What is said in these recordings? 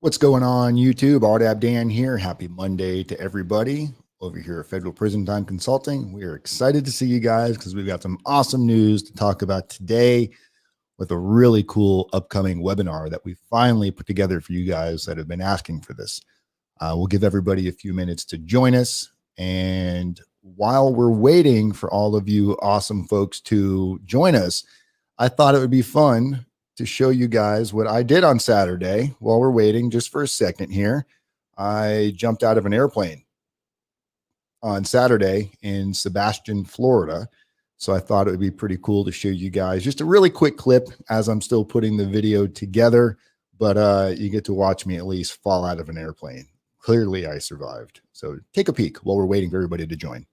What's going on, YouTube? RDAB Dan here. Happy Monday to everybody over here at Federal Prison Time Consulting. We are excited to see you guys because we've got some awesome news to talk about today with a really cool upcoming webinar that we finally put together for you guys that have been asking for this. We'll give everybody a few minutes to join us. And while we're waiting for all of you awesome folks to join us, I thought it would be fun to show you guys what I did on Saturday while we're waiting just for a second here. I jumped out of an airplane on Saturday in Sebastian, Florida. So I thought it would be pretty cool to show you guys just a really quick clip as I'm still putting the video together, but you get to watch me at least fall out of an airplane. Clearly I survived. So take a peek while we're waiting for everybody to join.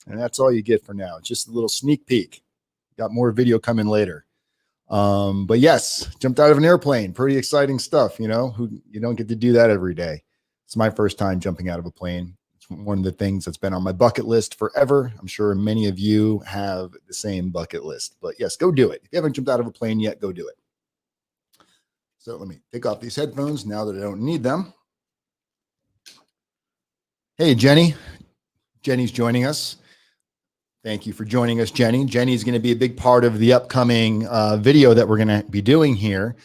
And that's all you get for now. It's just a little sneak peek. Got more video coming later. But yes, jumped out of an airplane. Pretty exciting stuff, you know, you don't get to do that every day. It's my first time jumping out of a plane. It's one of the things that's been on my bucket list forever. I'm sure many of you have the same bucket list, but yes, go do it. If you haven't jumped out of a plane yet, go do it. So let me take off these headphones now that I don't need them. Hey, Jenny. Jenny's joining us. Thank you for joining us, Jenny. Jenny is going to be a big part of the upcoming video that we're going to be doing here.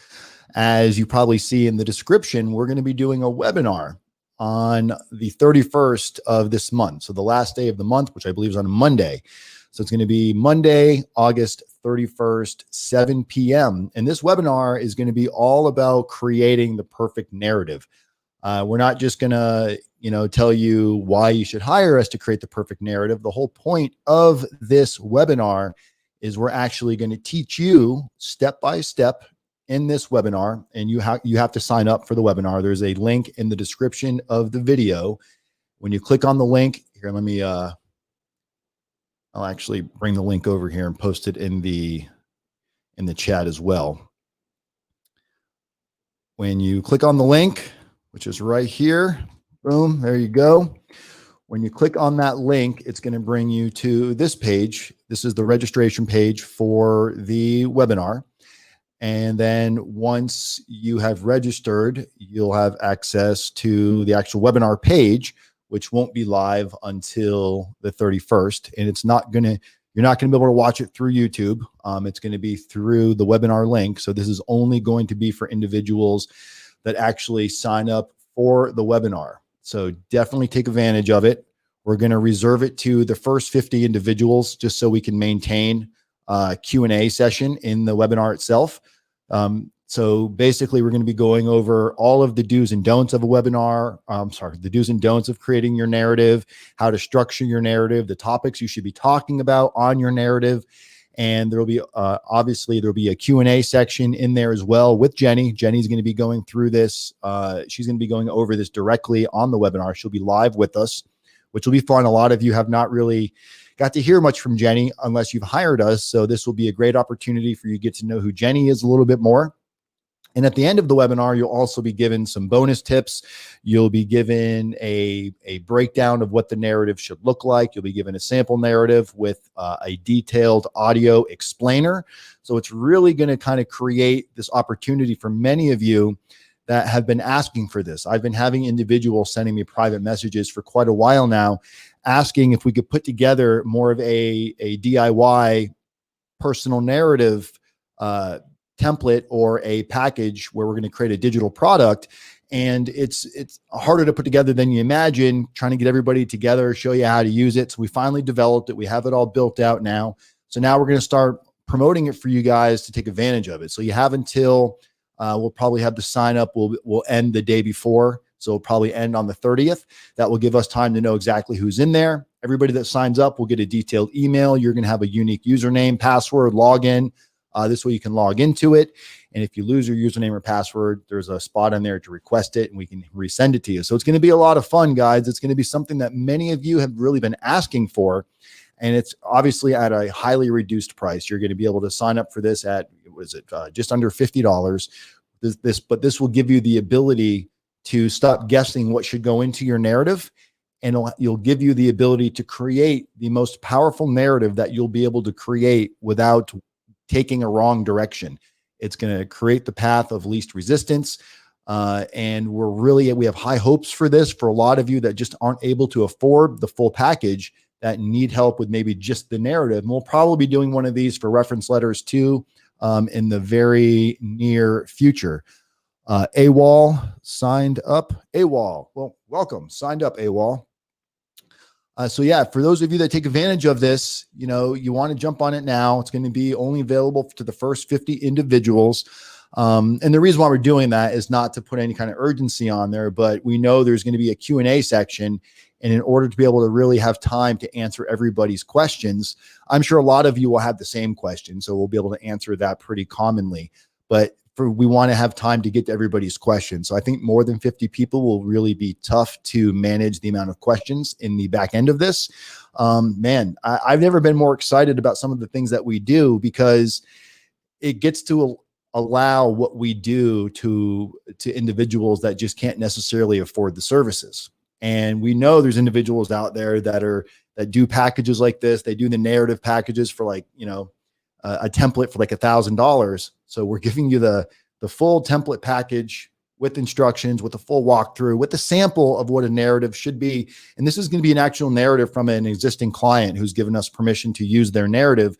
As you probably see in the description, we're going to be doing a webinar on the 31st of this month. So the last day of the month, which I believe is on a Monday. So it's going to be Monday, August 31st, 7 p.m. And this webinar is going to be all about creating the perfect narrative. We're not just going to, tell you why you should hire us to create the perfect narrative. The whole point of this webinar is we're actually going to teach you step by step in this webinar, and you have to sign up for the webinar. There's a link in the description of the video. When you click on the link here, let me, I'll actually bring the link over here and post it in the chat as well. When you click on the link, which is right here, boom, there you go. When you click on that link, it's going to bring you to this page. This is the registration page for the webinar. And then once you have registered, you'll have access to the actual webinar page, which won't be live until the 31st. And you're not going to be able to watch it through YouTube. It's going to be through the webinar link. So this is only going to be for individuals that actually sign up for the webinar. So definitely take advantage of it. We're going to reserve it to the first 50 individuals just so we can maintain a Q&A session in the webinar itself. So basically we're going to be going over all of the do's and don'ts of a webinar. The do's and don'ts of creating your narrative, how to structure your narrative, the topics you should be talking about on your narrative. And there'll be, obviously there'll be a Q&A section in there as well with Jenny. Jenny's going to be going through this. She's going to be going over this directly on the webinar. She'll be live with us, which will be fun. A lot of you have not really got to hear much from Jenny unless you've hired us. So this will be a great opportunity for you to get to know who Jenny is a little bit more. And at the end of the webinar, you'll also be given some bonus tips. You'll be given a breakdown of what the narrative should look like. You'll be given a sample narrative with a detailed audio explainer. So it's really going to kind of create this opportunity for many of you that have been asking for this. I've been having individuals sending me private messages for quite a while now, asking if we could put together more of a DIY personal narrative template or a package where we're going to create a digital product. And it's harder to put together than you imagine, trying to get everybody together, show you how to use it. So we finally developed it. We have it all built out now. So now we're going to start promoting it for you guys to take advantage of it. So you have until, we'll probably have the sign up. We'll end the day before. So it'll probably end on the 30th. That will give us time to know exactly who's in there. Everybody that signs up will get a detailed email. You're going to have a unique username, password, login. This way you can log into it. And if you lose your username or password, there's a spot on there to request it and we can resend it to you. So it's going to be a lot of fun, guys. It's going to be something that many of you have really been asking for. And it's obviously at a highly reduced price. You're going to be able to sign up for this at, just under $50. but this will give you the ability to stop guessing what should go into your narrative. And you'll give you the ability to create the most powerful narrative that you'll be able to create without taking a wrong direction. It's going to create the path of least resistance. And we have high hopes for this for a lot of you that just aren't able to afford the full package, that need help with maybe just the narrative. And we'll probably be doing one of these for reference letters too, in the very near future. AWOL signed up. AWOL, well, welcome. Signed up, AWOL. So yeah, for those of you that take advantage of this, you want to jump on it now. It's going to be only available to the first 50 individuals. And the reason why we're doing that is not to put any kind of urgency on there, but we know there's going to be a Q&A section. And in order to be able to really have time to answer everybody's questions, I'm sure a lot of you will have the same question. So we'll be able to answer that pretty commonly, but we want to have time to get to everybody's questions. So I think more than 50 people will really be tough to manage the amount of questions in the back end of this. Man, I've never been more excited about some of the things that we do, because it gets to allow what we do to individuals that just can't necessarily afford the services. And we know there's individuals out there that do packages like this. They do the narrative packages for like, a template for like $1,000. So we're giving you the full template package with instructions, with a full walkthrough, with the sample of what a narrative should be. And this is going to be an actual narrative from an existing client who's given us permission to use their narrative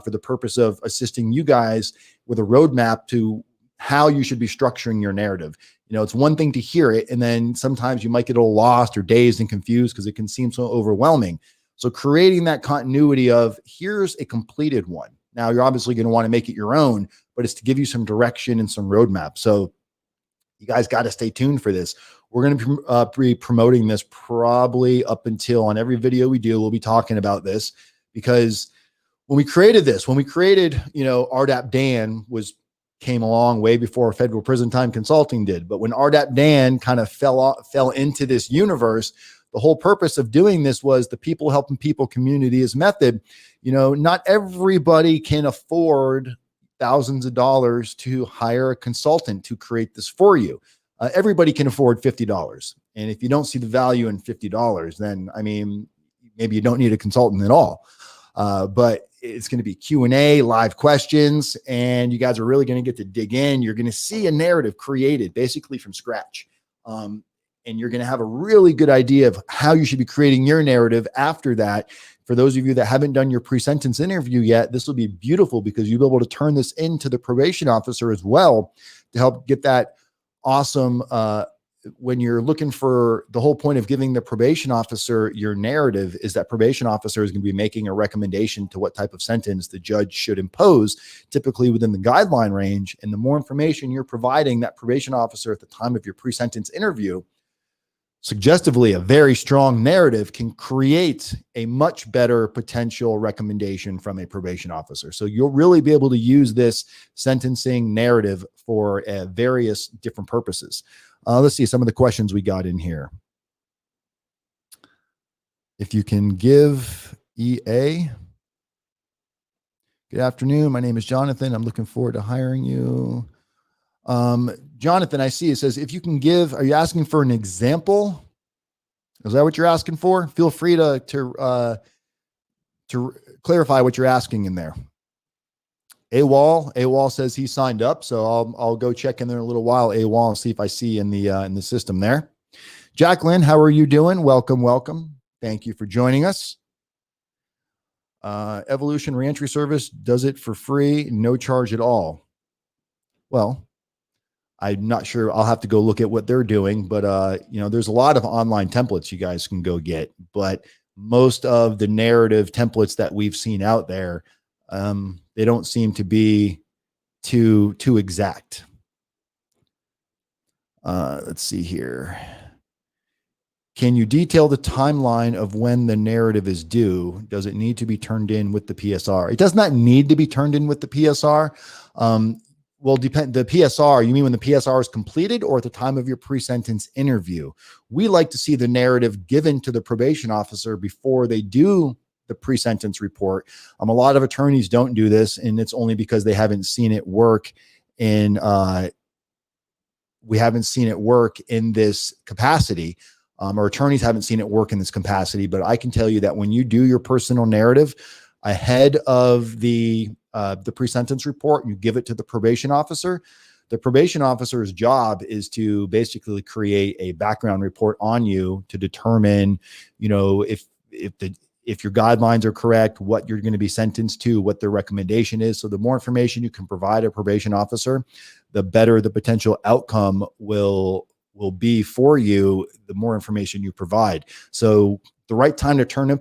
for the purpose of assisting you guys with a roadmap to how you should be structuring your narrative. It's one thing to hear it, and then sometimes you might get a little lost or dazed and confused because it can seem so overwhelming. So creating that continuity of, here's a completed one. Now, you're obviously going to want to make it your own, but it's to give you some direction and some roadmap. So you guys got to stay tuned for this. We're going to be promoting this probably up until, on every video we do, we'll be talking about this, because when we created this, RDAP Dan came along way before Federal Prison Time Consulting did. But when RDAP Dan kind of fell into this universe, the whole purpose of doing this was the people helping people community is method. Not everybody can afford thousands of dollars to hire a consultant to create this for you. Everybody can afford $50. And if you don't see the value in $50, then, maybe you don't need a consultant at all. But it's going to be Q&A, live questions, and you guys are really going to get to dig in. You're going to see a narrative created basically from scratch. And you're going to have a really good idea of how you should be creating your narrative after that. For those of you that haven't done your pre-sentence interview yet, this will be beautiful, because you'll be able to turn this into the probation officer as well to help get that awesome, when you're looking for, the whole point of giving the probation officer your narrative is that probation officer is going to be making a recommendation to what type of sentence the judge should impose, typically within the guideline range. And the more information you're providing that probation officer at the time of your pre-sentence interview, suggestively, a very strong narrative can create a much better potential recommendation from a probation officer. So you'll really be able to use this sentencing narrative for various different purposes. Let's see some of the questions we got in here. If you can give EA. Good afternoon. My name is Jonathan. I'm looking forward to hiring you. Jonathan, I see it says, if you can give, are you asking for an example? Is that what you're asking for? Feel free to clarify what you're asking in there. AWOL says he signed up, so I'll go check in there in a little while, AWOL, and see if I see in the system there. Jacqueline, how are you doing? Welcome. Thank you for joining us. Evolution Reentry Service does it for free, no charge at all. Well, I'm not sure. I'll have to go look at what they're doing, but there's a lot of online templates you guys can go get, but most of the narrative templates that we've seen out there, they don't seem to be too exact. Let's see here. Can you detail the timeline of when the narrative is due? Does it need to be turned in with the PSR? It does not need to be turned in with the PSR. Well, depend. The PSR, you mean when the PSR is completed or at the time of your pre-sentence interview? We like to see the narrative given to the probation officer before they do the pre-sentence report. A lot of attorneys don't do this, and it's only because they haven't seen it work in we haven't seen it work in this capacity. Or attorneys haven't seen it work in this capacity, but I can tell you that when you do your personal narrative ahead of the pre-sentence report, you give it to the probation officer. The probation officer's job is to basically create a background report on you to determine, if your guidelines are correct, what you're going to be sentenced to, what their recommendation is. So the more information you can provide a probation officer, the better the potential outcome will be for you, the more information you provide. So the right time to turn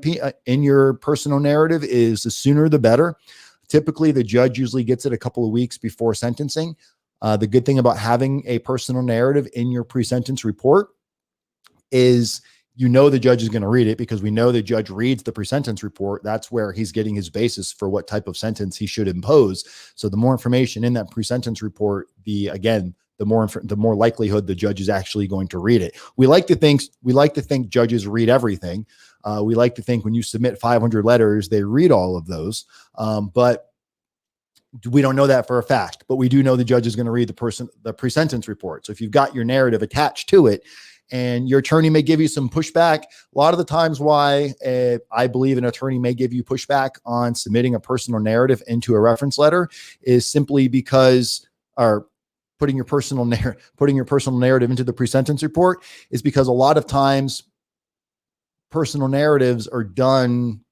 in your personal narrative is the sooner the better. Typically, the judge usually gets it a couple of weeks before sentencing. The good thing about having a personal narrative in your pre-sentence report is the judge is going to read it, because we know the judge reads the pre-sentence report. That's where he's getting his basis for what type of sentence he should impose. So the more information in that pre-sentence report, the more likelihood the judge is actually going to read it. We like to think judges read everything. We like to think when you submit 500 letters, they read all of those. But we don't know that for a fact, but we do know the judge is going to read the pre-sentence report. So if you've got your narrative attached to it, and your attorney may give you some pushback, a lot of the times why I believe an attorney may give you pushback on submitting a personal narrative into a reference letter is simply because, or putting your personal narrative into the pre-sentence report is because a lot of times personal narratives are done,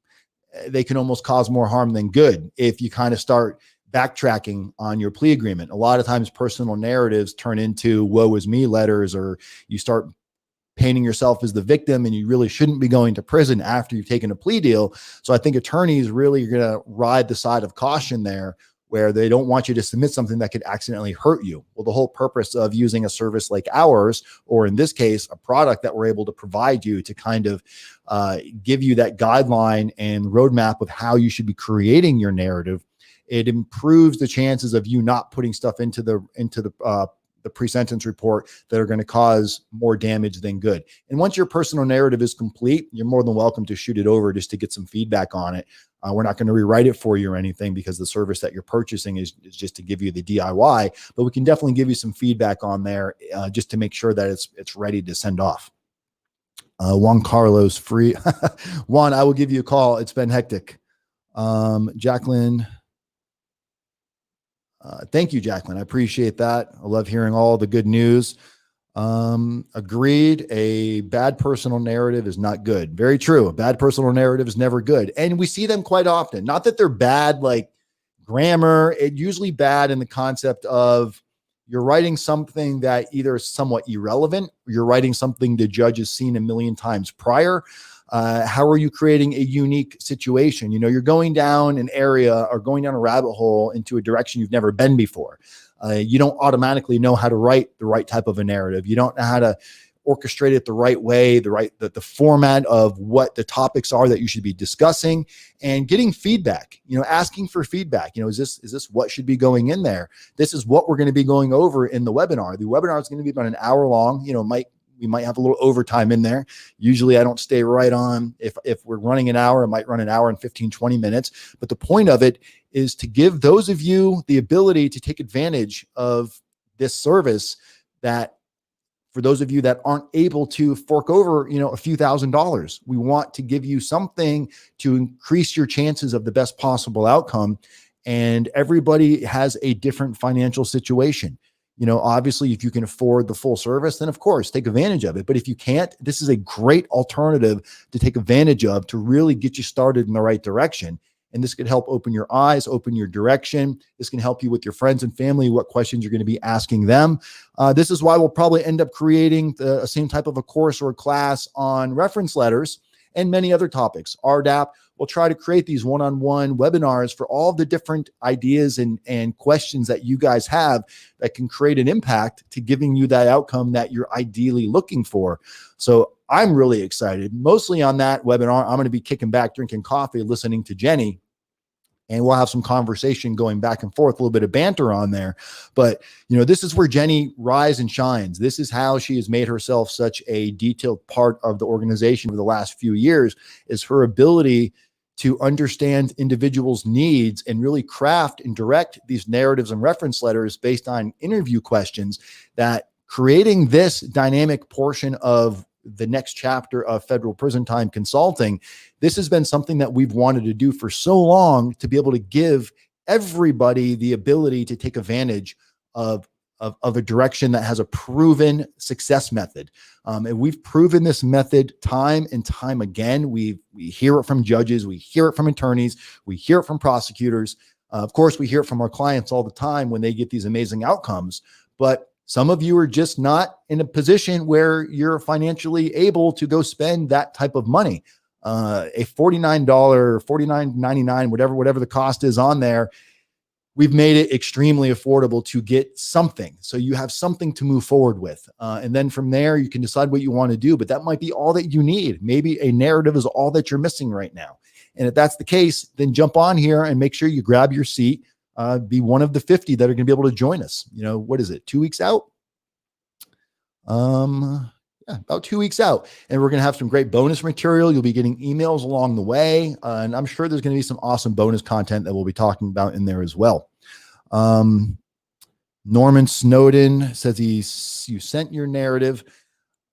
they can almost cause more harm than good if you kind of start backtracking on your plea agreement. A lot of times personal narratives turn into woe is me letters, or you start painting yourself as the victim, and you really shouldn't be going to prison after you've taken a plea deal. So I think attorneys really are going to ride the side of caution there, where they don't want you to submit something that could accidentally hurt you. Well, the whole purpose of using a service like ours, or in this case, a product that we're able to provide you to kind of give you that guideline and roadmap of how you should be creating your narrative, it improves the chances of you not putting stuff into the pre-sentence report that are going to cause more damage than good. And once your personal narrative is complete, you're more than welcome to shoot it over just to get some feedback on it. We're not going to rewrite it for you or anything, because the service that you're purchasing is just to give you the DIY, but we can definitely give you some feedback on there just to make sure that it's ready to send off. Juan Carlos free. Juan, I will give you a call. It's been hectic. Jacqueline. Thank you, Jacqueline. I appreciate that. I love hearing all the good news. Agreed. A bad personal narrative is not good. Very true. A bad personal narrative is never good. And we see them quite often. Not that they're bad, like grammar. It's usually bad in the concept of you're writing something that either is somewhat irrelevant, or you're writing something the judge has seen a million times prior. How are you creating a unique situation? You're going down an area or going down a rabbit hole into a direction you've never been before. You don't automatically know how to write the right type of a narrative. You don't know how to orchestrate it the right way, the format of what the topics are that you should be discussing, and getting feedback, asking for feedback. Is this what should be going in there? This is what we're going to be going over in the webinar. The webinar is going to be about an hour long. We might have a little overtime in there. Usually I don't stay right on. If we're running an hour, I might run an hour and 15, 20 minutes. But the point of it is to give those of you the ability to take advantage of this service, that for those of you that aren't able to fork over, a few $1,000s, we want to give you something to increase your chances of the best possible outcome. And everybody has a different financial situation. Obviously, if you can afford the full service, then of course, take advantage of it. But if you can't, this is a great alternative to take advantage of to really get you started in the right direction. And this could help open your eyes, open your direction. This can help you with your friends and family, what questions you're going to be asking them. This is why we'll probably end up creating the same type of a course or a class on reference letters and many other topics. RDAP, we'll try to create these one-on-one webinars for all the different ideas and questions that you guys have that can create an impact to giving you that outcome that you're ideally looking for. So I'm really excited. Mostly on that webinar, I'm going to be kicking back, drinking coffee, listening to Jenny, and we'll have some conversation going back and forth, a little bit of banter on there. But, this is where Jenny rise and shines. This is how she has made herself such a detailed part of the organization over the last few years, is her ability to understand individuals' needs and really craft and direct these narratives and reference letters based on interview questions that creating this dynamic portion of the next chapter of federal prison time consulting, this has been something that we've wanted to do for so long, to be able to give everybody the ability to take advantage of a direction that has a proven success method. And we've proven this method time and time again. We hear it from judges, we hear it from attorneys, we hear it from prosecutors. Of course, we hear it from our clients all the time when they get these amazing outcomes. But some of you are just not in a position where you're financially able to go spend that type of money. A $49, $49.99, whatever the cost is on there, we've made it extremely affordable to get something. So you have something to move forward with. And then from there, you can decide what you want to do, but that might be all that you need. Maybe a narrative is all that you're missing right now. And if that's the case, then jump on here and make sure you grab your seat. Be one of the 50 that are going to be able to join us. What is it? 2 weeks out? Yeah, about 2 weeks out. And we're going to have some great bonus material. You'll be getting emails along the way. And I'm sure there's going to be some awesome bonus content that we'll be talking about in there as well. Norman Snowden says you sent your narrative.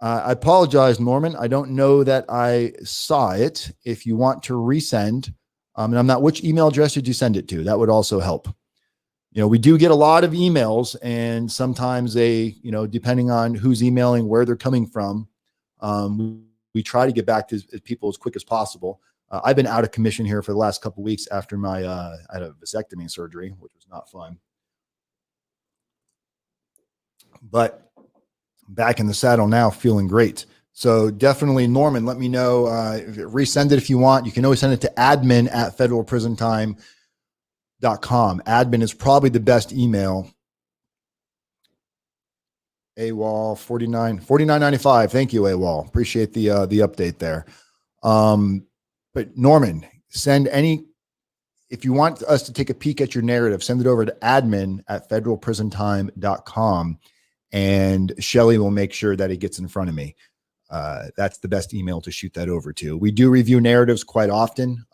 I apologize, Norman. I don't know that I saw it. If you want to resend, and I'm not, which email address did you send it to? That would also help. We do get a lot of emails, and sometimes they, depending on who's emailing, where they're coming from, we try to get back to people as quick as possible. I've been out of commission here for the last couple of weeks after my I had a vasectomy surgery, which was not fun. But back in the saddle now, feeling great. So definitely, Norman, let me know. Resend it if you want. You can always send it to admin@federalprisontime.com. Admin is probably the best email. AWOL 49.95. Thank you, AWOL. Appreciate the update there. But Norman, if you want us to take a peek at your narrative, send it over to admin@federalprisontime.com, and Shelly will make sure that it gets in front of me. That's the best email to shoot that over to. We do review narratives quite often.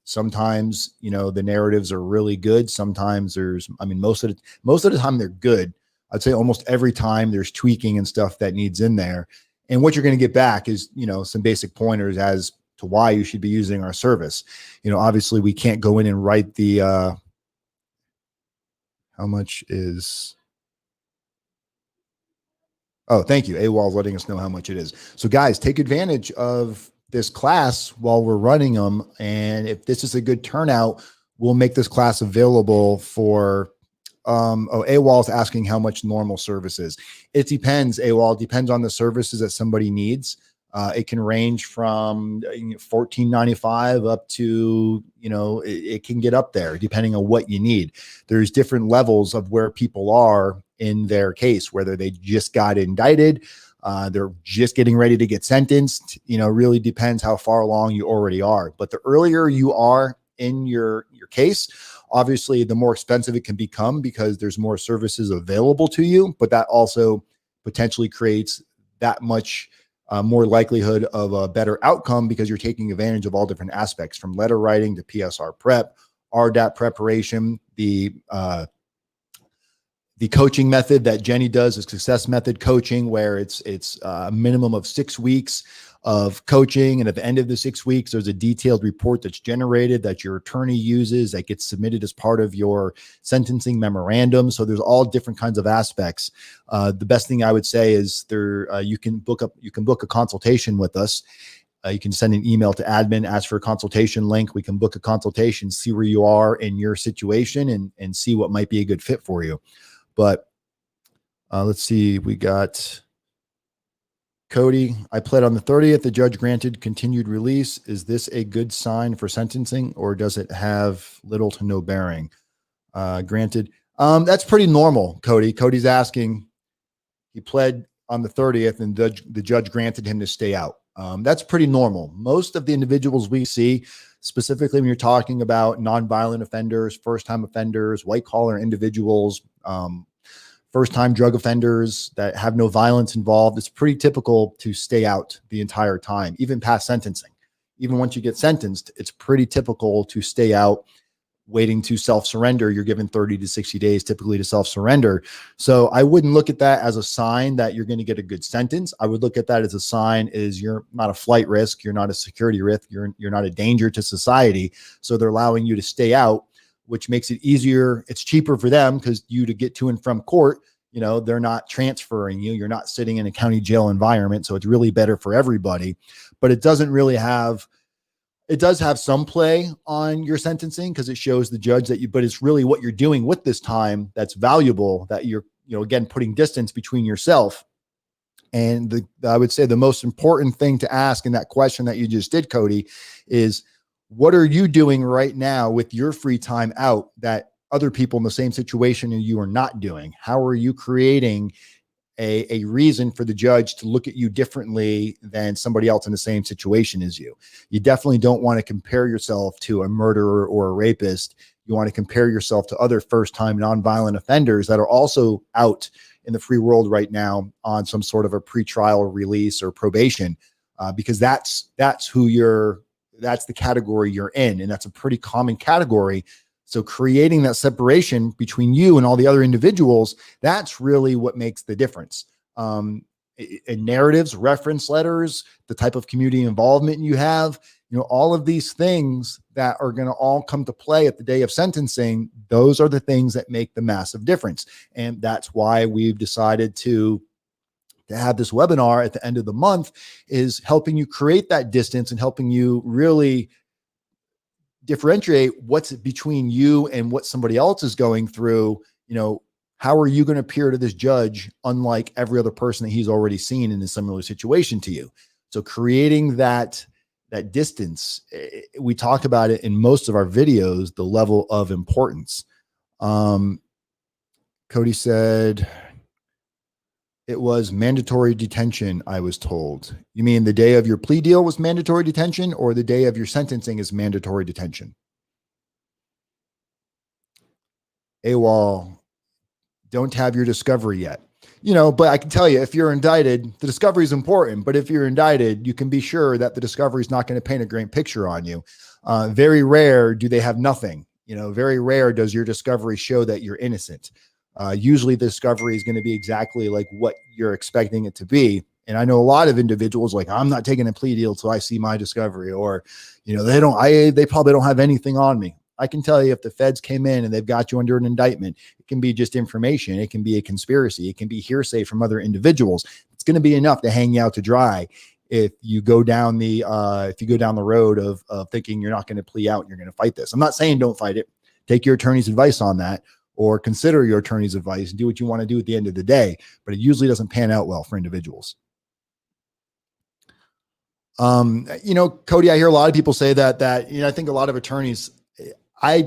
Sometimes, the narratives are really good. Sometimes most of the time they're good. I'd say almost every time there's tweaking and stuff that needs in there. And what you're going to get back is, some basic pointers as to why you should be using our service. Obviously we can't go in and write the, how much is, oh, thank you. AWOL is letting us know how much it is. So guys, take advantage of this class while we're running them. And if this is a good turnout, we'll make this class available for, AWOL is asking how much normal service is. It depends, AWOL. It depends on the services that somebody needs. It can range from $14.95 up to, it can get up there depending on what you need. There's different levels of where people are in their case, whether they just got indicted, they're just getting ready to get sentenced, really depends how far along you already are. But the earlier you are in your case, obviously the more expensive it can become because there's more services available to you, but that also potentially creates that much more likelihood of a better outcome because you're taking advantage of all different aspects, from letter writing to PSR prep, RDAP preparation, the coaching method that Jenny does is success method coaching, where it's a minimum of 6 weeks of coaching. And at the end of the 6 weeks, there's a detailed report that's generated that your attorney uses that gets submitted as part of your sentencing memorandum. So there's all different kinds of aspects. The best thing I would say is you can book a consultation with us. You can send an email to admin, ask for a consultation link. We can book a consultation, see where you are in your situation and see what might be a good fit for you. But let's see, we got Cody. I pled on the 30th. The judge granted continued release. Is this a good sign for sentencing, or does it have little to no bearing? Granted. That's pretty normal, Cody. Cody's asking, he pled on the 30th and the judge granted him to stay out. That's pretty normal. Most of the individuals we see, specifically when you're talking about nonviolent offenders, first-time offenders, white-collar individuals, first-time drug offenders that have no violence involved, it's pretty typical to stay out the entire time, even past sentencing. Even once you get sentenced, it's pretty typical to stay out waiting to self-surrender, you're given 30 to 60 days typically to self-surrender. So I wouldn't look at that as a sign that you're going to get a good sentence. I would look at that as a sign is you're not a flight risk. You're not a security risk. You're not a danger to society. So they're allowing you to stay out, which makes it easier. It's cheaper for them because you to get to and from court, you know, they're not transferring you. You're not sitting in a county jail environment. So it's really better for everybody, but it doesn't really have, it does have some play on your sentencing because it shows the judge that you, but it's really what you're doing with this time that's valuable, that you're, you know, again, putting distance between yourself. And I would say the most important thing to ask in that question that you just did, Cody, is what are you doing right now with your free time out that other people in the same situation and you are not doing? How are you creating a reason for the judge to look at you differently than somebody else in the same situation as you? You definitely don't want to compare yourself to a murderer or a rapist. You want to compare yourself to other first-time nonviolent offenders that are also out in the free world right now on some sort of a pretrial release or probation, because that's the category you're in. And that's a pretty common category. So creating that separation between you and all the other individuals, that's really what makes the difference. In narratives, reference letters, the type of community involvement you have, you know, all of these things that are going to all come to play at the day of sentencing, those are the things that make the massive difference. And that's why we've decided to have this webinar at the end of the month, is helping you create that distance and helping you really differentiate what's between you and what somebody else is going through. You know, how are you going to appear to this judge unlike every other person that he's already seen in a similar situation to you? So creating that distance, we talk about it in most of our videos, the level of importance. Cody said it was mandatory detention, I was told. You mean the day of your plea deal was mandatory detention, or the day of your sentencing is mandatory detention? AWOL, don't have your discovery yet. You know, but I can tell you, if you're indicted, the discovery is important. But if you're indicted, you can be sure that the discovery is not going to paint a great picture on you. Very rare do they have nothing. You know, very rare does your discovery show that you're innocent. Usually the discovery is going to be exactly like what you're expecting it to be. And I know a lot of individuals like, I'm not taking a plea deal till I see my discovery, or, you know, they probably don't have anything on me. I can tell you, if the feds came in and they've got you under an indictment, it can be just information. It can be a conspiracy. It can be hearsay from other individuals. It's going to be enough to hang you out to dry. If you go down the road of thinking you're not going to plea out and you're going to fight this. I'm not saying don't fight it. Take your attorney's advice on that, or consider your attorney's advice and do what you want to do at the end of the day. But it usually doesn't pan out well for individuals. You know, Cody, I hear a lot of people say that, you know, I think a lot of attorneys,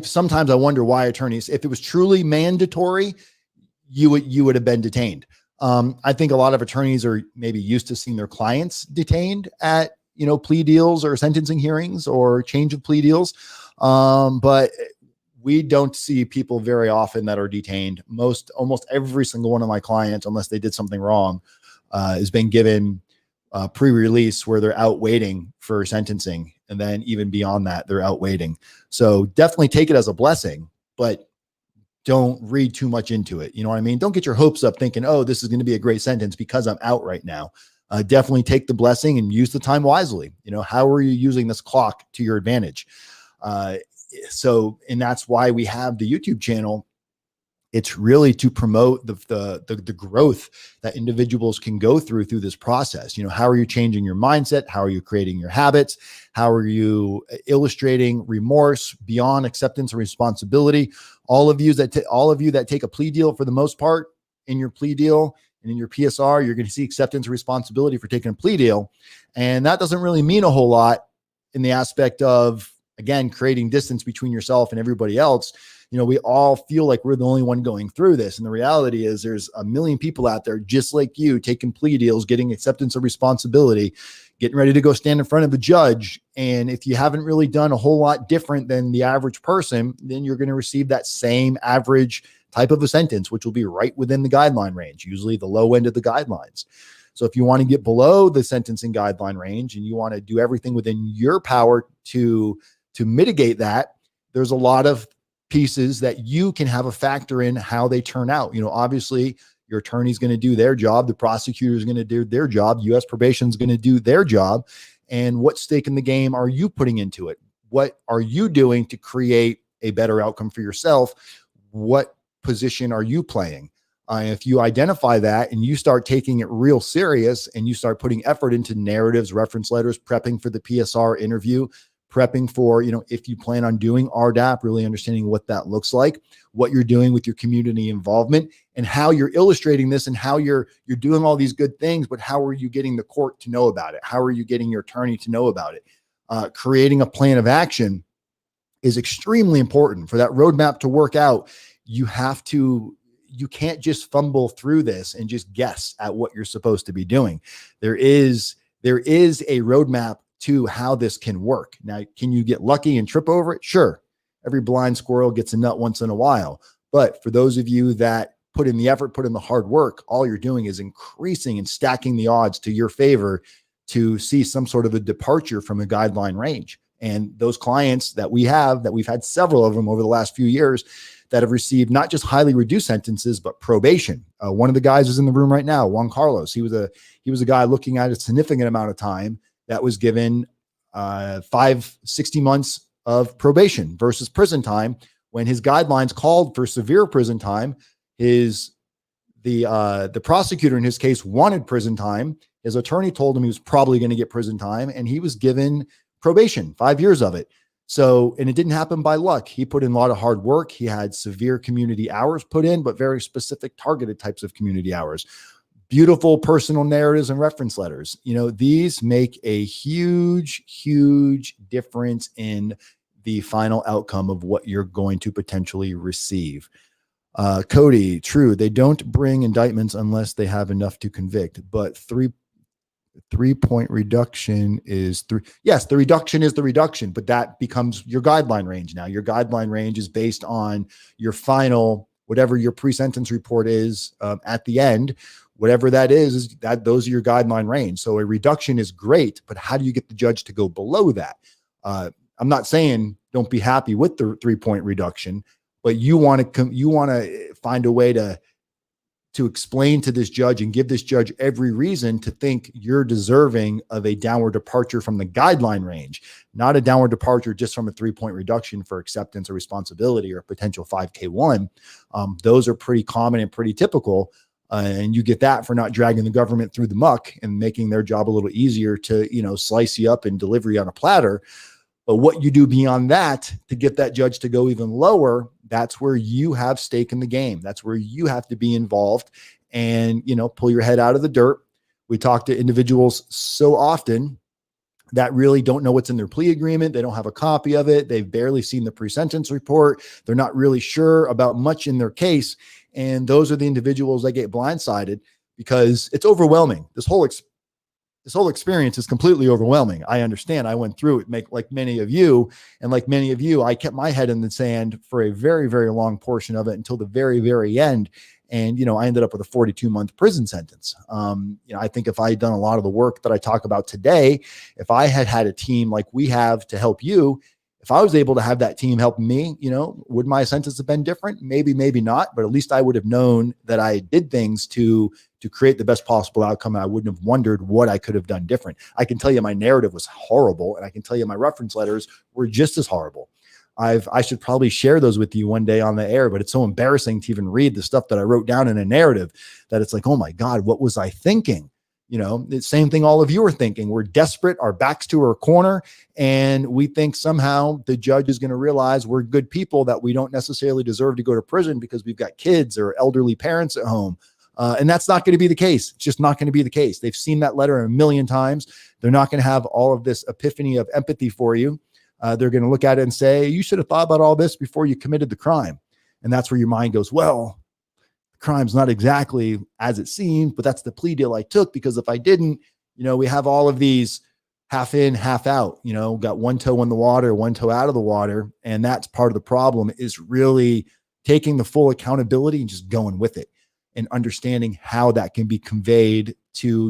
sometimes I wonder why attorneys, if it was truly mandatory, you would have been detained. I think a lot of attorneys are maybe used to seeing their clients detained at, you know, plea deals or sentencing hearings or change of plea deals. But we don't see people very often that are detained. Almost every single one of my clients, unless they did something wrong, has been given pre-release where they're out waiting for sentencing. And then even beyond that, they're out waiting. So definitely take it as a blessing, but don't read too much into it. You know what I mean? Don't get your hopes up thinking, oh, this is going to be a great sentence because I'm out right now. Definitely take the blessing and use the time wisely. You know, how are you using this clock to your advantage? And that's why we have the YouTube channel. It's really to promote the growth that individuals can go through this process. You know, how are you changing your mindset? How are you creating your habits? How are you illustrating remorse beyond acceptance and responsibility? All of you that take a plea deal, for the most part, in your plea deal and in your PSR, you're going to see acceptance and responsibility for taking a plea deal. And that doesn't really mean a whole lot in the aspect of, again, creating distance between yourself and everybody else. You know, we all feel like we're the only one going through this. And the reality is there's a million people out there just like you, taking plea deals, getting acceptance of responsibility, getting ready to go stand in front of a judge. And if you haven't really done a whole lot different than the average person, then you're going to receive that same average type of a sentence, which will be right within the guideline range, usually the low end of the guidelines. So if you want to get below the sentencing guideline range and you want to do everything within your power to mitigate that, there's a lot of pieces that you can have a factor in how they turn out. Obviously your attorney's going to do their job. The prosecutor is going to do their job. U.S. probation is going to do their job. And what stake in the game are you putting into it? What are you doing to create a better outcome for yourself? What position are you playing? If you identify that and you start taking it real serious and you start putting effort into narratives, reference letters, prepping for the PSR interview, prepping for, if you plan on doing RDAP, really understanding what that looks like, what you're doing with your community involvement, and how you're illustrating this, and how you're doing all these good things, but how are you getting the court to know about it? How are you getting your attorney to know about it? Creating a plan of action is extremely important for that roadmap to work out. You can't just fumble through this and just guess at what you're supposed to be doing. There is a roadmap to how this can work. Now, can you get lucky and trip over it? Sure. Every blind squirrel gets a nut once in a while. But for those of you that put in the effort, put in the hard work, all you're doing is increasing and stacking the odds to your favor to see some sort of a departure from a guideline range. And those clients that we've had several of them over the last few years that have received not just highly reduced sentences, but probation. One of the guys is in the room right now, Juan Carlos. He was a guy looking at a significant amount of time that was given 60 months of probation versus prison time, when his guidelines called for severe prison time. The prosecutor in his case wanted prison time. His attorney told him he was probably going to get prison time, and he was given probation, 5 years of it. So, and it didn't happen by luck. He put in a lot of hard work. He had severe community hours put in, but very specific targeted types of community hours. Beautiful personal narratives and reference letters. These make a huge, huge difference in the final outcome of what you're going to potentially receive. Cody, true. They don't bring indictments unless they have enough to convict, but 3-point reduction is three. Yes, the reduction is the reduction, but that becomes your guideline range. Now your guideline range is based on your final, whatever your pre-sentence report is at the end. Whatever that is that those are your guideline range. So a reduction is great, but how do you get the judge to go below that? I'm not saying don't be happy with the 3-point reduction, but you want to find a way to explain to this judge and give this judge every reason to think you're deserving of a downward departure from the guideline range, not a downward departure just from a 3-point reduction for acceptance or responsibility or potential 5K1. Those are pretty common and pretty typical. And you get that for not dragging the government through the muck and making their job a little easier to, slice you up and deliver you on a platter. But what you do beyond that to get that judge to go even lower, that's where you have stake in the game. That's where you have to be involved and, pull your head out of the dirt. We talk to individuals so often that really don't know what's in their plea agreement. They don't have a copy of it. They've barely seen the pre-sentence report. They're not really sure about much in their case. And those are the individuals that get blindsided because it's overwhelming. This whole experience is completely overwhelming. I understand. I went through it, like many of you, I kept my head in the sand for a very, very long portion of it until the very, very end. And, I ended up with a 42-month prison sentence. I think if I had done a lot of the work that I talk about today, if I had a team like we have to help you, if I was able to have that team help me, would my sentence have been different? Maybe, maybe not, but at least I would have known that I did things to create the best possible outcome. I wouldn't have wondered what I could have done different. I can tell you my narrative was horrible, and I can tell you my reference letters were just as horrible. I should probably share those with you one day on the air, but it's so embarrassing to even read the stuff that I wrote down in a narrative that it's like, oh my God, what was I thinking? The same thing all of you are thinking. We're desperate, our backs to our corner, and we think somehow the judge is going to realize we're good people, that we don't necessarily deserve to go to prison because we've got kids or elderly parents at home. And that's not going to be the case. It's just not going to be the case. They've seen that letter a million times. They're not going to have all of this epiphany of empathy for you. They're going to look at it and say, you should have thought about all this before you committed the crime. And that's where your mind goes, well, crime's not exactly as it seemed, but that's the plea deal I took, because if I didn't, we have all of these half in, half out, got one toe in the water, one toe out of the water. And that's part of the problem, is really taking the full accountability and just going with it and understanding how that can be conveyed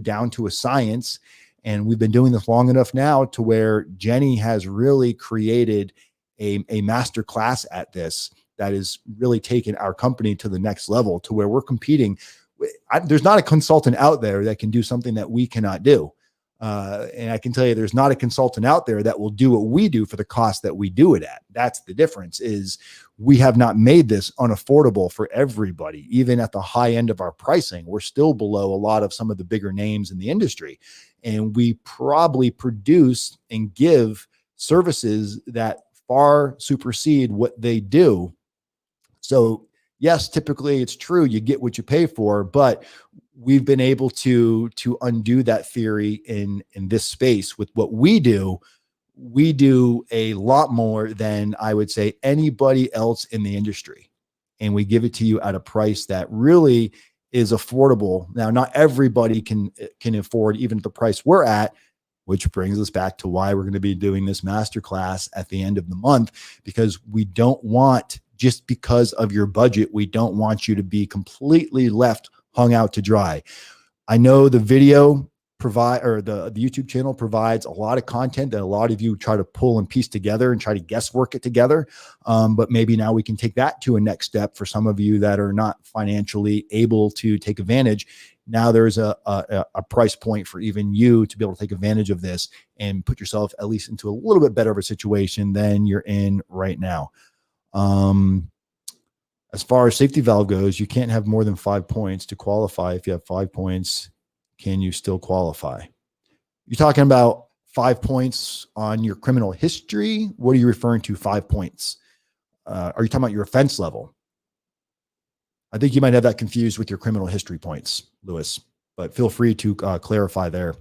down to a science. And we've been doing this long enough now to where Jenny has really created a master class at this that is really taken our company to the next level, to where we're competing. There's not a consultant out there that can do something that we cannot do. And I can tell you, there's not a consultant out there that will do what we do for the cost that we do it at. That's the difference. Is we have not made this unaffordable for everybody. Even at the high end of our pricing, we're still below a lot of some of the bigger names in the industry. And we probably produce and give services that far supersede what they do. So yes, typically it's true, you get what you pay for, but we've been able to undo that theory in this space with what we do. We do a lot more than I would say anybody else in the industry. And we give it to you at a price that really is affordable. Now, not everybody can afford even the price we're at, which brings us back to why we're going to be doing this masterclass at the end of the month, because we don't want, just because of your budget, we don't want you to be completely left hung out to dry. I know the video the YouTube channel provides a lot of content that a lot of you try to pull and piece together and try to guesswork it together. But maybe now we can take that to a next step for some of you that are not financially able to take advantage. Now there's a price point for even you to be able to take advantage of this and put yourself at least into a little bit better of a situation than you're in right now. As far as safety valve goes, you can't have more than 5 points to qualify. If you have 5 points, can you still qualify? You're talking about 5 points on your criminal history. What are you referring to 5 points? Are you talking about your offense level? I think you might have that confused with your criminal history points, Lewis, but feel free to clarify there.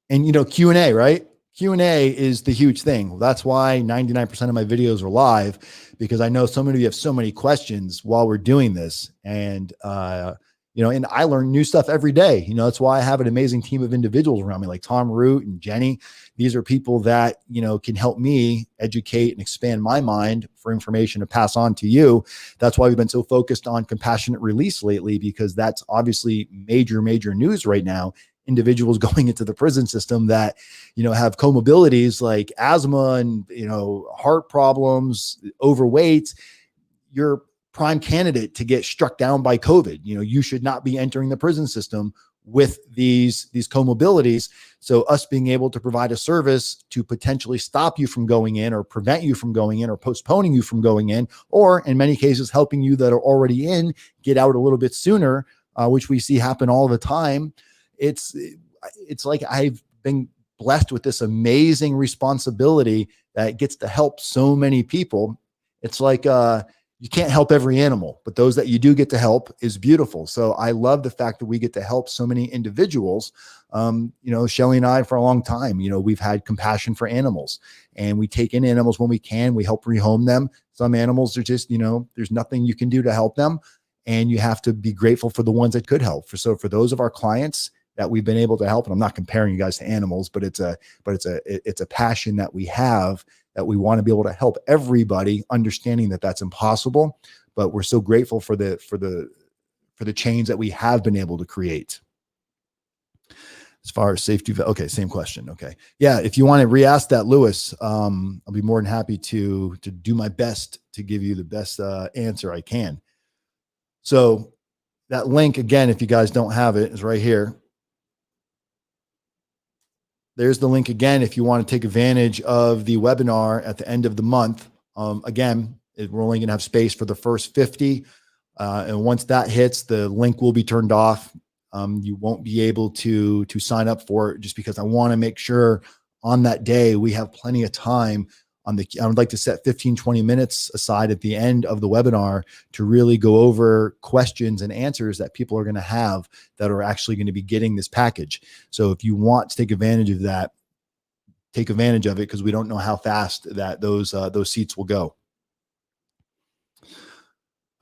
And, Q&A, right? Q&A is the huge thing. That's why 99% of my videos are live, because I know so many of you have so many questions while we're doing this. And, and I learn new stuff every day. That's why I have an amazing team of individuals around me, like Tom Root and Jenny. These are people that, can help me educate and expand my mind for information to pass on to you. That's why we've been so focused on compassionate release lately, because that's obviously major news right now. Individuals going into the prison system that, have comorbidities like asthma and, heart problems, overweight. You're prime candidate to get struck down by COVID. You should not be entering the prison system with these comorbidities. So us being able to provide a service to potentially stop you from going in, or prevent you from going in, or postponing you from going in, or in many cases helping you that are already in get out a little bit sooner, which we see happen all the time. It's like I've been blessed with this amazing responsibility that gets to help so many people. It's like you can't help every animal, but those that you do get to help is beautiful. So I love the fact that we get to help so many individuals. Shelly and I, for a long time, we've had compassion for animals, and we take in animals when we can. We help rehome them. Some animals are just, there's nothing you can do to help them, and you have to be grateful for the ones that could help. So for those of our clients that we've been able to help, and I'm not comparing you guys to animals, but it's a passion that we have, that we want to be able to help everybody, understanding that that's impossible, but we're so grateful for the change that we have been able to create. As far as safety, okay, same question. Okay, yeah, if you want to re-ask that, Lewis, I'll be more than happy to do my best to give you the best answer I can. So that link, again, if you guys don't have it, is right here. There's the link again if you want to take advantage of the webinar at the end of the month. Again, we're only going to have space for the first 50. And once that hits, the link will be turned off. You won't be able to sign up for it, just because I want to make sure on that day we have plenty of time. I would like to set 15, 20 minutes aside at the end of the webinar to really go over questions and answers that people are going to have that are actually going to be getting this package. So if you want to take advantage of that, take advantage of it, because we don't know how fast that those seats will go.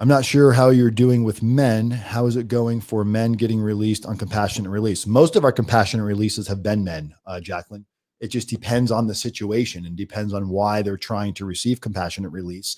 I'm not sure how you're doing with men. How is it going for men getting released on compassionate release? Most of our compassionate releases have been men, Jacqueline. It just depends on the situation and depends on why they're trying to receive compassionate release.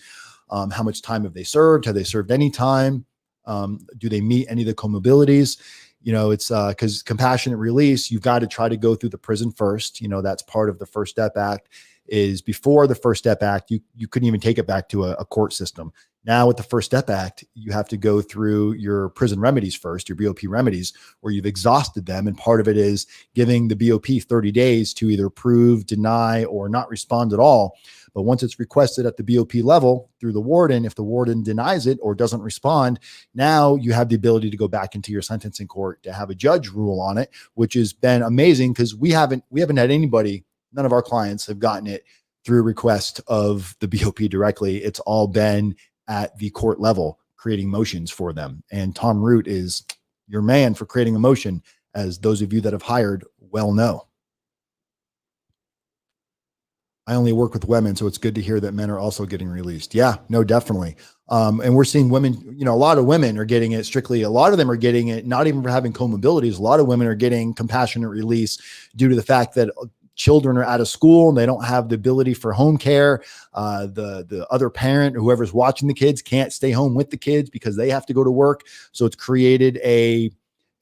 How much time have they served? Have they served any time? Do they meet any of the comorbidities? It's because compassionate release, you've got to try to go through the prison first. That's part of the First Step Act. is before the First Step Act, you couldn't even take it back to a court system. Now with the First Step Act, you have to go through your prison remedies first, your BOP remedies, where you've exhausted them. And part of it is giving the BOP 30 days to either approve, deny, or not respond at all. But once it's requested at the BOP level through the warden, if the warden denies it or doesn't respond, now you have the ability to go back into your sentencing court to have a judge rule on it, which has been amazing because we haven't had anybody, none of our clients have gotten it through request of the BOP directly. It's all been at the court level, creating motions for them. And Tom Root is your man for creating a motion, as those of you that have hired well know. I only work with women, so it's good to hear that men are also getting released. Yeah, no, definitely. And we're seeing women, a lot of women are getting it strictly. A lot of them are getting it, not even for having comorbidities. A lot of women are getting compassionate release due to the fact that children are out of school and they don't have the ability for home care. The other parent, whoever's watching the kids, can't stay home with the kids because they have to go to work. So it's created an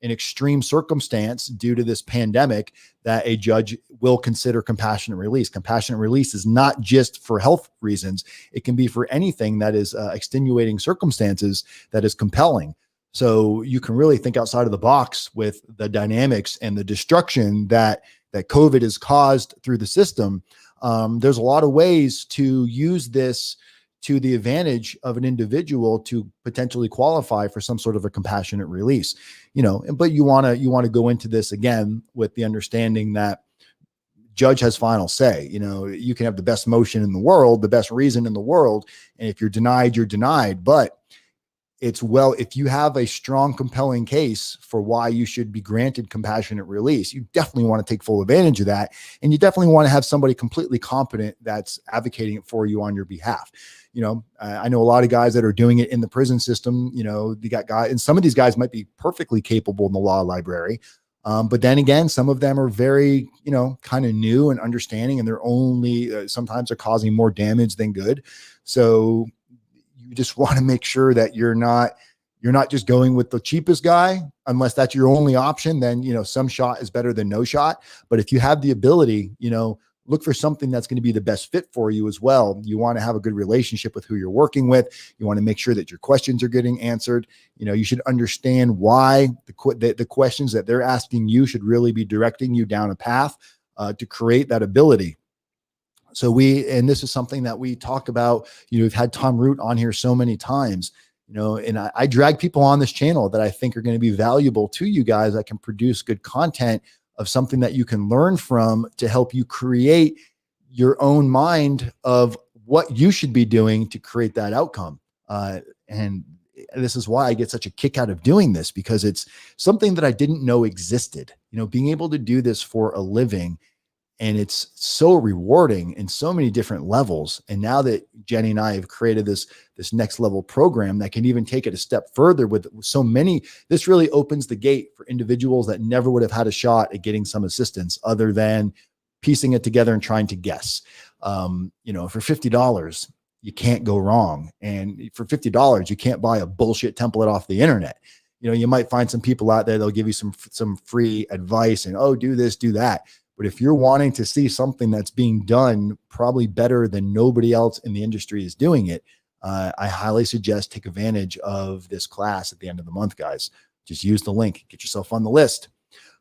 extreme circumstance due to this pandemic that a judge will consider compassionate release. Compassionate release is not just for health reasons. It can be for anything that is extenuating circumstances that is compelling. So you can really think outside of the box with the dynamics and the destruction that COVID has caused through the system. There's a lot of ways to use this to the advantage of an individual to potentially qualify for some sort of a compassionate release, but you want to go into this again with the understanding that judge has final say. You can have the best motion in the world, the best reason in the world. And if you're denied, you're denied. But if you have a strong, compelling case for why you should be granted compassionate release, you definitely want to take full advantage of that. And you definitely want to have somebody completely competent that's advocating it for you on your behalf. I know a lot of guys that are doing it in the prison system. You got guys, and some of these guys might be perfectly capable in the law library. But then again, some of them are very, kind of new and understanding, and they're only sometimes are causing more damage than good. So you just want to make sure that you're not just going with the cheapest guy, unless that's your only option. Then, some shot is better than no shot. But if you have the ability, look for something that's going to be the best fit for you as well. You want to have a good relationship with who you're working with. You want to make sure that your questions are getting answered. You should understand why the questions that they're asking you should really be directing you down a path to create that ability. So and this is something that we talk about, we've had Tom Root on here so many times, and I drag people on this channel that I think are going to be valuable to you guys, that can produce good content of something that you can learn from to help you create your own mind of what you should be doing to create that outcome. And this is why I get such a kick out of doing this, because it's something that I didn't know existed, being able to do this for a living. And it's so rewarding in so many different levels. And now that Jenny and I have created this next level program that can even take it a step further with so many, this really opens the gate for individuals that never would have had a shot at getting some assistance other than piecing it together and trying to guess. For $50, you can't go wrong. And for $50, you can't buy a bullshit template off the internet. You might find some people out there, they'll give you some free advice and, oh, do this, do that. But if you're wanting to see something that's being done probably better than nobody else in the industry is doing it, I highly suggest take advantage of this class at the end of the month, guys. Just use the link, get yourself on the list.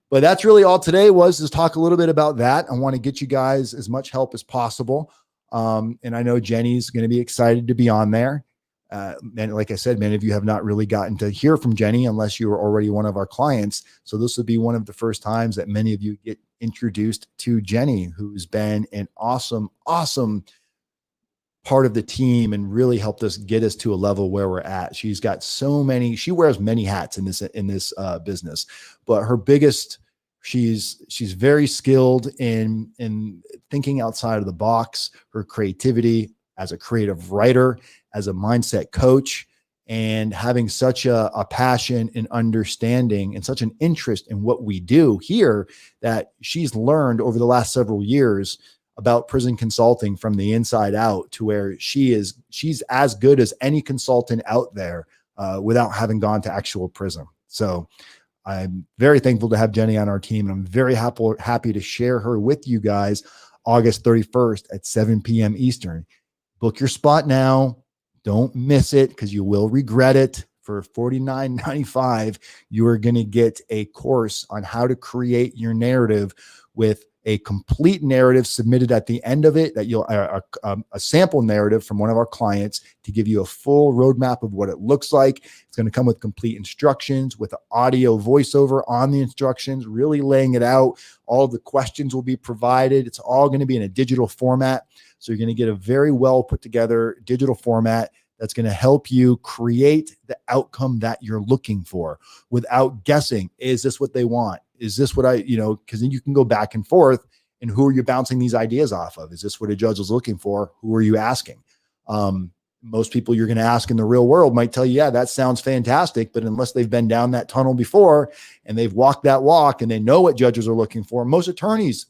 But that's really all today was, is talk a little bit about that. I want to get you guys as much help as possible. And I know Jenny's going to be excited to be on there. And like I said, many of you have not really gotten to hear from Jenny unless you were already one of our clients. So this will be one of the first times that many of you get introduced to Jenny, who's been an awesome part of the team and really helped us get us to a level where we're at. She's got she wears many hats in this business, but her biggest, she's very skilled in thinking outside of the box, her creativity as a creative writer, as a mindset coach, and having such a passion and understanding and such an interest in what we do here, that she's learned over the last several years about prison consulting from the inside out, to where she's as good as any consultant out there without having gone to actual prison. So I'm very thankful to have Jenny on our team, and I'm very happy to share her with you guys. August 31st at 7 p.m. Eastern. Book your spot now. Don't miss it because you will regret it. For $49.95, you are going to get a course on how to create your narrative with a complete narrative submitted at the end of it, that you'll a sample narrative from one of our clients to give you a full roadmap of what it looks like. It's going to come with complete instructions with audio voiceover on the instructions, really laying it out. All of the questions will be provided. It's all going to be in a digital format. So you're going to get a very well put together digital format that's going to help you create the outcome that you're looking for without guessing. Is this what they want? Is this what because then you can go back and forth. And who are you bouncing these ideas off of? Is this what a judge is looking for? Who are you asking? Most people you're going to ask in the real world might tell you, yeah, that sounds fantastic. But unless they've been down that tunnel before and they've walked that walk and they know what judges are looking for, most attorneys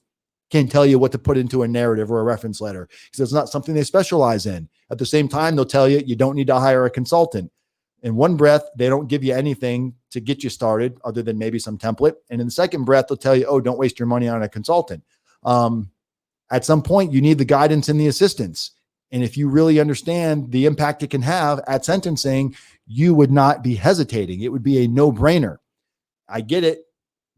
can tell you what to put into a narrative or a reference letter because it's not something they specialize in. At the same time, they'll tell you don't need to hire a consultant. In one breath, they don't give you anything to get you started other than maybe some template. And in the second breath, they'll tell you, oh, don't waste your money on a consultant. At some point, you need the guidance and the assistance. And if you really understand the impact it can have at sentencing, you would not be hesitating. It would be a no-brainer. I get it.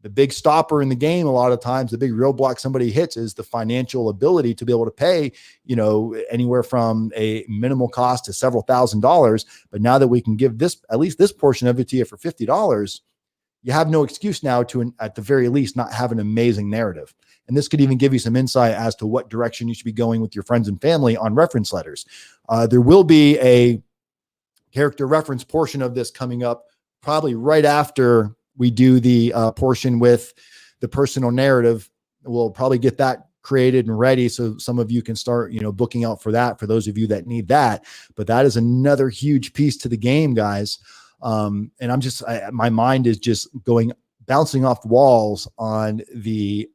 The big stopper in the game, a lot of times, the big roadblock somebody hits is the financial ability to be able to pay, anywhere from a minimal cost to several $1,000s. But now that we can give at least this portion of it to you for $50, you have no excuse now to, at the very least, not have an amazing narrative. And this could even give you some insight as to what direction you should be going with your friends and family on reference letters. There will be a character reference portion of this coming up probably right after we do the portion with the personal narrative. We'll probably get that created and ready so some of you can start, booking out for that, for those of you that need that. But that is another huge piece to the game, guys. And my mind is just bouncing off walls on the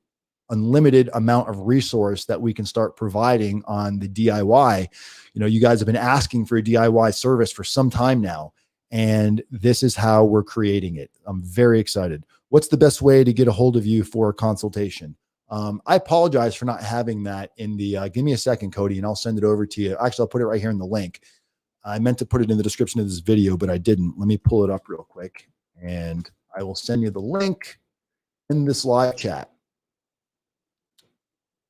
unlimited amount of resource that we can start providing on the DIY. You guys have been asking for a DIY service for some time now. And this is how we're creating it. I'm very excited. What's the best way to get a hold of you for a consultation? I apologize for not having that in the, give me a second, Cody, and I'll send it over to you. Actually, I'll put it right here in the link. I meant to put it in the description of this video, but I didn't. Let me pull it up real quick and I will send you the link in this live chat.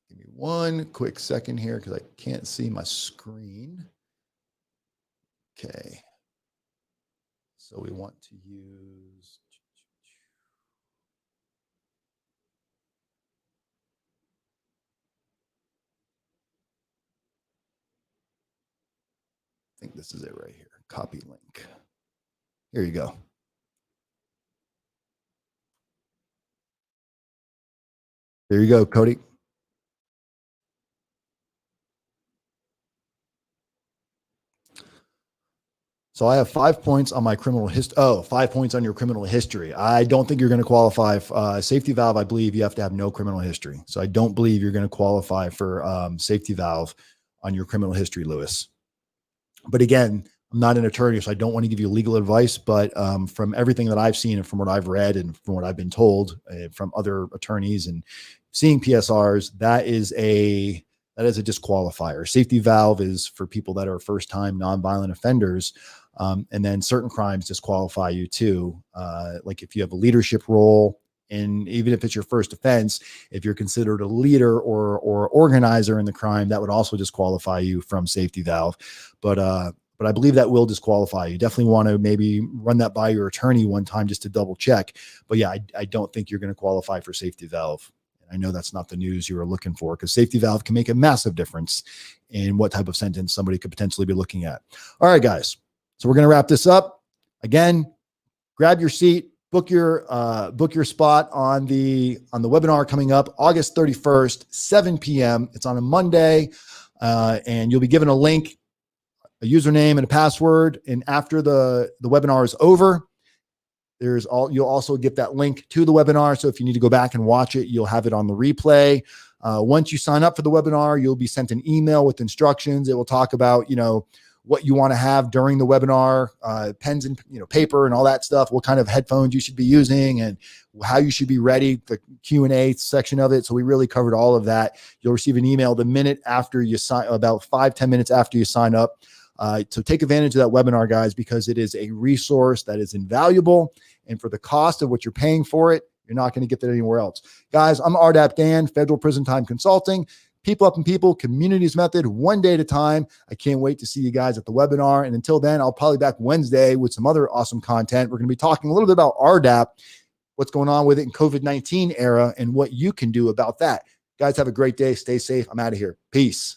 Give me one quick second here because I can't see my screen. Okay. So we want to use, I think this is it right here. Copy link. Here you go. There you go, Cody. So I have 5 points on my criminal history. 5 points on your criminal history. I don't think you're going to qualify. Safety valve, I believe you have to have no criminal history. So I don't believe you're going to qualify for safety valve on your criminal history, Lewis. But again, I'm not an attorney, so I don't want to give you legal advice. But from everything that I've seen and from what I've read and from what I've been told from other attorneys and seeing PSRs, that is a disqualifier. Safety valve is for people that are first-time nonviolent offenders. And then certain crimes disqualify you too. Like if you have a leadership role, and even if it's your first offense, if you're considered a leader or organizer in the crime, that would also disqualify you from safety valve. But I believe that will disqualify you. Definitely want to maybe run that by your attorney one time just to double check. But yeah, I don't think you're going to qualify for safety valve. I know that's not the news you were looking for, because safety valve can make a massive difference in what type of sentence somebody could potentially be looking at. All right, guys. So we're going to wrap this up. Again, grab your seat, book your spot on the webinar coming up August 31st, 7 p.m. It's on a Monday, and you'll be given a link, a username, and a password. And after the webinar is over, you'll also get that link to the webinar. So if you need to go back and watch it, you'll have it on the replay. Once you sign up for the webinar, you'll be sent an email with instructions. It will talk about, what you want to have during the webinar, pens and paper and all that stuff, what kind of headphones you should be using and how you should be ready, the Q&A section of it. So we really covered all of that. You'll receive an email the minute after you sign, about 5-10 minutes after you sign up. So take advantage of that webinar, guys, because it is a resource that is invaluable. And for the cost of what you're paying for it, you're not going to get that anywhere else. Guys, I'm RDAP Dan, Federal Prison Time Consulting. People up in people, communities method, one day at a time. I can't wait to see you guys at the webinar. And until then, I'll probably be back Wednesday with some other awesome content. We're going to be talking a little bit about RDAP, what's going on with it in COVID-19 era, and what you can do about that. Guys, have a great day. Stay safe. I'm out of here. Peace.